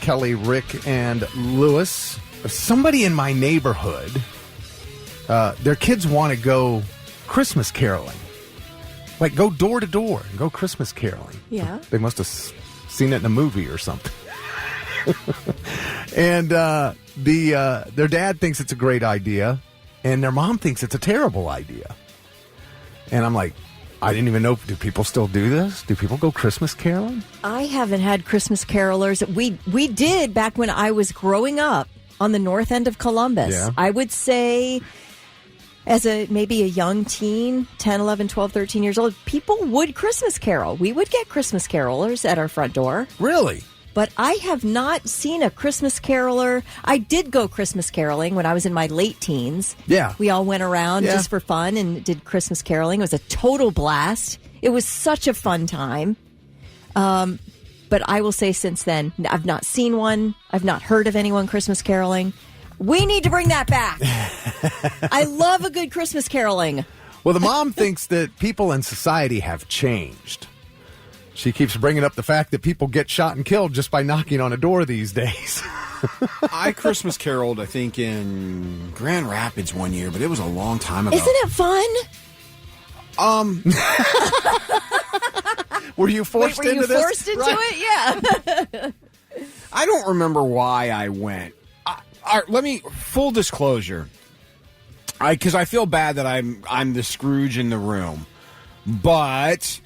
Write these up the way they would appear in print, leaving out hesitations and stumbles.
Kelly, Rick, and Lewis. Somebody in my neighborhood, their kids want to go Christmas caroling. Like, go door to door and go Christmas caroling. Yeah. They must have seen it in a movie or something. And their dad thinks it's a great idea, and their mom thinks it's a terrible idea. And I'm like, I didn't even know, do people still do this? Do people go Christmas caroling? I haven't had Christmas carolers. We did back when I was growing up on the north end of Columbus. Yeah. I would say as maybe a young teen, 10, 11, 12, 13 years old, people would Christmas carol. We would get Christmas carolers at our front door. Really? But I have not seen a Christmas caroler. I did go Christmas caroling when I was in my late teens. Yeah. We all went around just for fun and did Christmas caroling. It was a total blast. It was such a fun time. But I will say since then, I've not seen one. I've not heard of anyone Christmas caroling. We need to bring that back. I love a good Christmas caroling. Well, the mom thinks that people in society have changed. She keeps bringing up the fact that people get shot and killed just by knocking on a door these days. I Christmas caroled, I think, in Grand Rapids one year, but it was a long time ago. Isn't it fun? Were you forced into this? Forced into it? Yeah. I don't remember why I went. Let me, full disclosure, because I feel bad that I'm the Scrooge in the room, but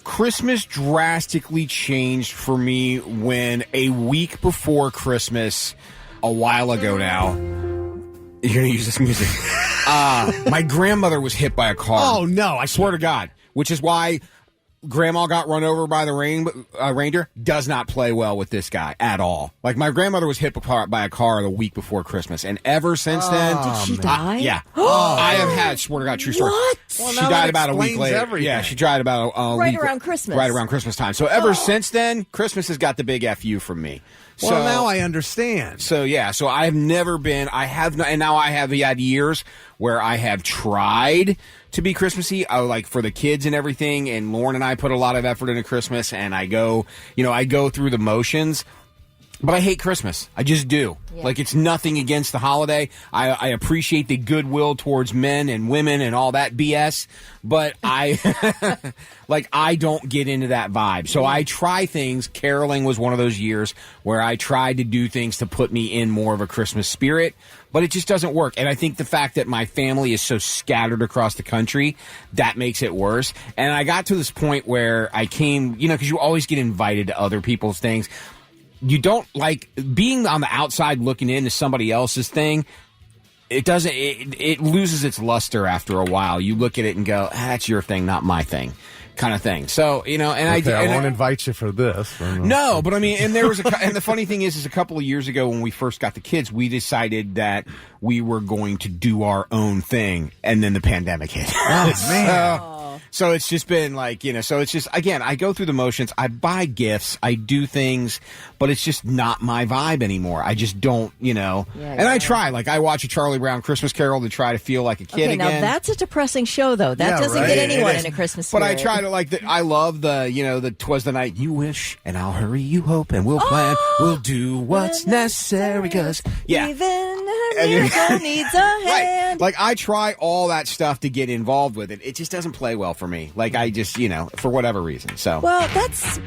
Christmas drastically changed for me when a week before Christmas, a while ago now, you're going to use this music, my grandmother was hit by a car. Oh, no. I swear to God, which is why Grandma got run over by the reindeer. Does not play well with this guy at all. Like, my grandmother was hit by a car the week before Christmas, and ever since then, did she die? Yeah, I have had. Swear to God, true story. What? Well, She now died that about a week explains later. everything. Yeah, she died about a Right week around Christmas. Right around Christmas time. So ever since then, Christmas has got the big FU from me. Well, So now I understand. So yeah, so I've never been. I have not, and now I have had years where I have tried to be Christmassy, like for the kids and everything. And Lauren and I put a lot of effort into Christmas, and I go through the motions. But I hate Christmas. I just do. Yeah. Like, it's nothing against the holiday. I appreciate the goodwill towards men and women and all that BS. But I don't get into that vibe. So I try things. Caroling was one of those years where I tried to do things to put me in more of a Christmas spirit. But it just doesn't work. And I think the fact that my family is so scattered across the country, that makes it worse. And I got to this point where I came, because you always get invited to other people's things. You don't like being on the outside looking into somebody else's thing. It loses its luster after a while. You look at it and go, that's your thing, not my thing, kind of thing. So, and okay, I won't invite you for this. No, but I mean, and there was and the funny thing is a couple of years ago when we first got the kids, we decided that we were going to do our own thing, and then the pandemic hit. Oh, man. So it's just been like, so it's just, again, I go through the motions. I buy gifts. I do things, but it's just not my vibe anymore. I just don't, I try. Like, I watch a Charlie Brown Christmas Carol to try to feel like a kid again. Now that's a depressing show, though. That doesn't get anyone in a Christmas spirit. But I try to, I love the 'twas the night you wish, and I'll hurry you hope, and we'll plan. We'll do what's necessary, because, yeah. Even a miracle needs a hand. Right. Like, I try all that stuff to get involved with it. It just doesn't play well for me. Like, I just, for whatever reason. So. Well, that's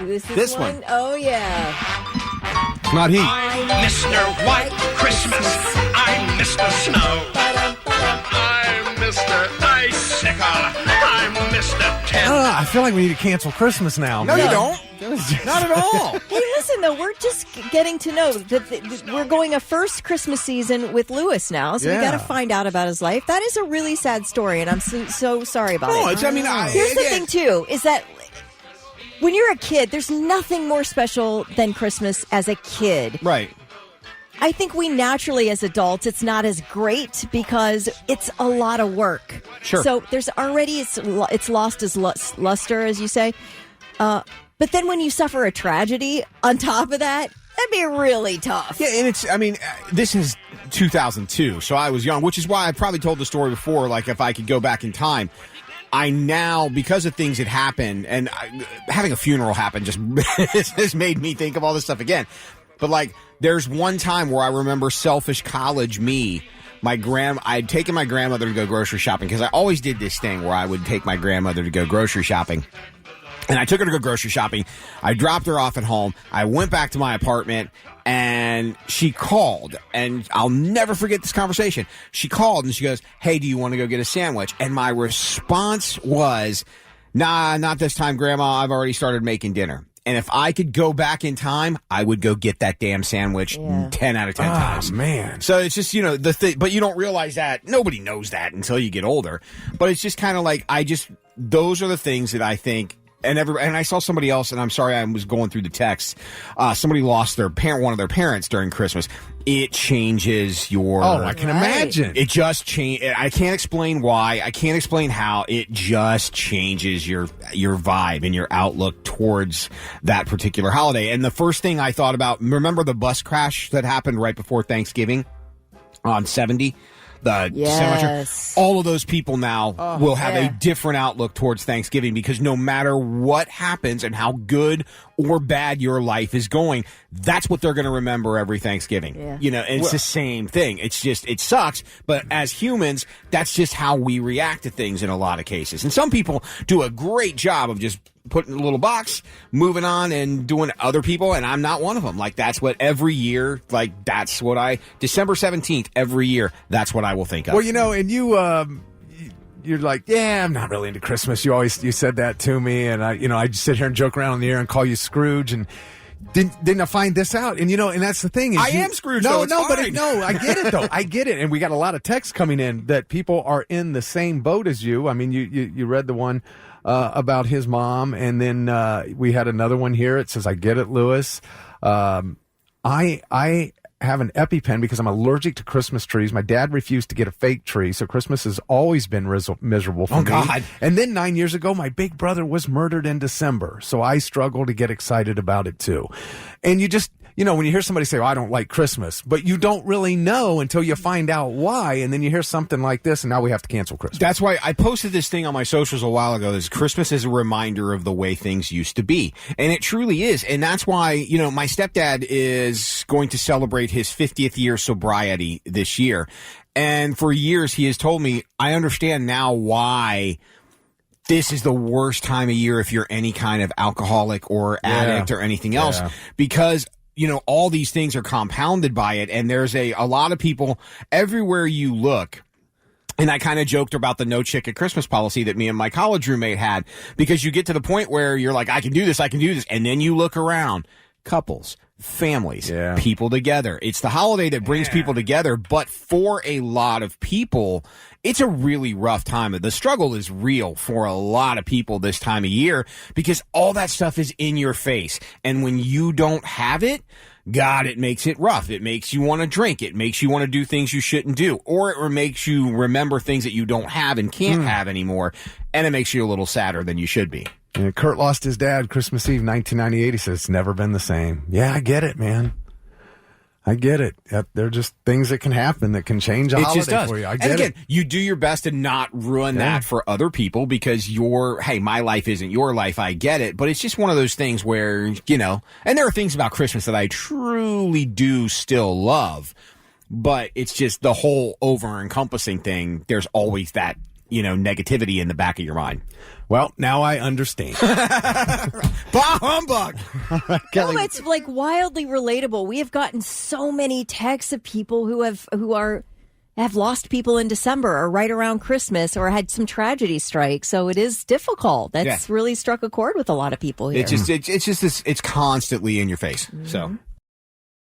this one. Oh, yeah. It's not he. I'm Mr. White Christmas. I'm Mr. Snow. I'm Mr. Icicle. I'm Mr. Tent. I feel like we need to cancel Christmas now. No, you don't. Not at all. Hey, listen, though, we're just getting to know that we're going a first Christmas season with Lewis now, so we got to find out about his life. That is a really sad story, and I'm so sorry about it. Here's the thing, too, is that when you're a kid, there's nothing more special than Christmas as a kid. Right. I think we naturally, as adults, it's not as great because it's a lot of work. Sure. So there's already, it's lost its luster, as you say. But then when you suffer a tragedy on top of that, that'd be really tough. Yeah, and this is 2002, so I was young, which is why I probably told the story before, like, if I could go back in time. I now, because of things that happened, and having a funeral happen just has made me think of all this stuff again. But, like, there's one time where I remember selfish college me. I'd taken my grandmother to go grocery shopping because I always did this thing where I would take my grandmother to go grocery shopping. And I took her to go grocery shopping. I dropped her off at home. I went back to my apartment, and she called. And I'll never forget this conversation. She called, and she goes, "Hey, do you want to go get a sandwich?" And my response was, "Nah, not this time, Grandma. I've already started making dinner." And if I could go back in time, I would go get that damn sandwich 10 out of 10 times. Man. So it's just, the thing, but you don't realize that. Nobody knows that until you get older. But it's just kind of like, those are the things that I think. And I saw somebody else, and I'm sorry, I was going through the texts. Somebody lost one of their parents during Christmas. It changes your. Oh, I can imagine. It just change. I can't explain why. I can't explain how. It just changes your vibe and your outlook towards that particular holiday. And the first thing I thought about, remember the bus crash that happened right before Thanksgiving on 70? Yes. All of those people now will have a different outlook towards Thanksgiving because no matter what happens and how good or bad your life is going, that's what they're going to remember every Thanksgiving. Yeah. And it's the same thing. It's just, it sucks, but as humans, that's just how we react to things in a lot of cases. And some people do a great job of just putting in a little box, moving on, and doing other people, and I'm not one of them. Like, that's what every year, that's what December 17th, every year, that's what I will think of. Well, and you're like, yeah, I'm not really into Christmas. You said that to me, and I just sit here and joke around in the air and call you Scrooge, and didn't I find this out? And and that's the thing. I am Scrooge. No, it's fine. But I get it though. I get it, and we got a lot of texts coming in that people are in the same boat as you. I mean, you read the one about his mom, and then we had another one here. It says, "I get it, Lewis. I have an EpiPen because I'm allergic to Christmas trees. My dad refused to get a fake tree, so Christmas has always been miserable for me. God. And then 9 years ago, my big brother was murdered in December, so I struggle to get excited about it too." And you just, when you hear somebody say, "I don't like Christmas," but you don't really know until you find out why, and then you hear something like this, and now we have to cancel Christmas. That's why I posted this thing on my socials a while ago. Is Christmas is a reminder of the way things used to be, and it truly is. And that's why my stepdad is going to celebrate his 50th year sobriety this year, and for years he has told me, I understand now why this is the worst time of year if you're any kind of alcoholic or addict or anything else, because all these things are compounded by it. And there's a lot of people everywhere you look. And I kind of joked about the no chick at Christmas policy that me and my college roommate had, because you get to the point where you're like, I can do this. And then you look around, couples, families, people together. It's the holiday that brings people together. But for a lot of people, it's a really rough time. The struggle is real for a lot of people this time of year because all that stuff is in your face. And when you don't have it, God, it makes it rough. It makes you want to drink. It makes you want to do things you shouldn't do. Or it makes you remember things that you don't have and can't have anymore. And it makes you a little sadder than you should be. And Kurt lost his dad Christmas Eve 1998. He says, "It's never been the same." Yeah, I get it, man. I get it. They're just things that can happen that can change a holiday for you. I get it. You do your best to not ruin that for other people because my life isn't your life. I get it. But it's just one of those things where, and there are things about Christmas that I truly do still love. But it's just the whole over-encompassing thing. There's always that, negativity in the back of your mind. Well, now I understand. Bah humbug! No, it's wildly relatable. We have gotten so many texts of people who have lost people in December or right around Christmas or had some tragedy strike. So it is difficult. That's really struck a chord with a lot of people here. It's constantly in your face. So.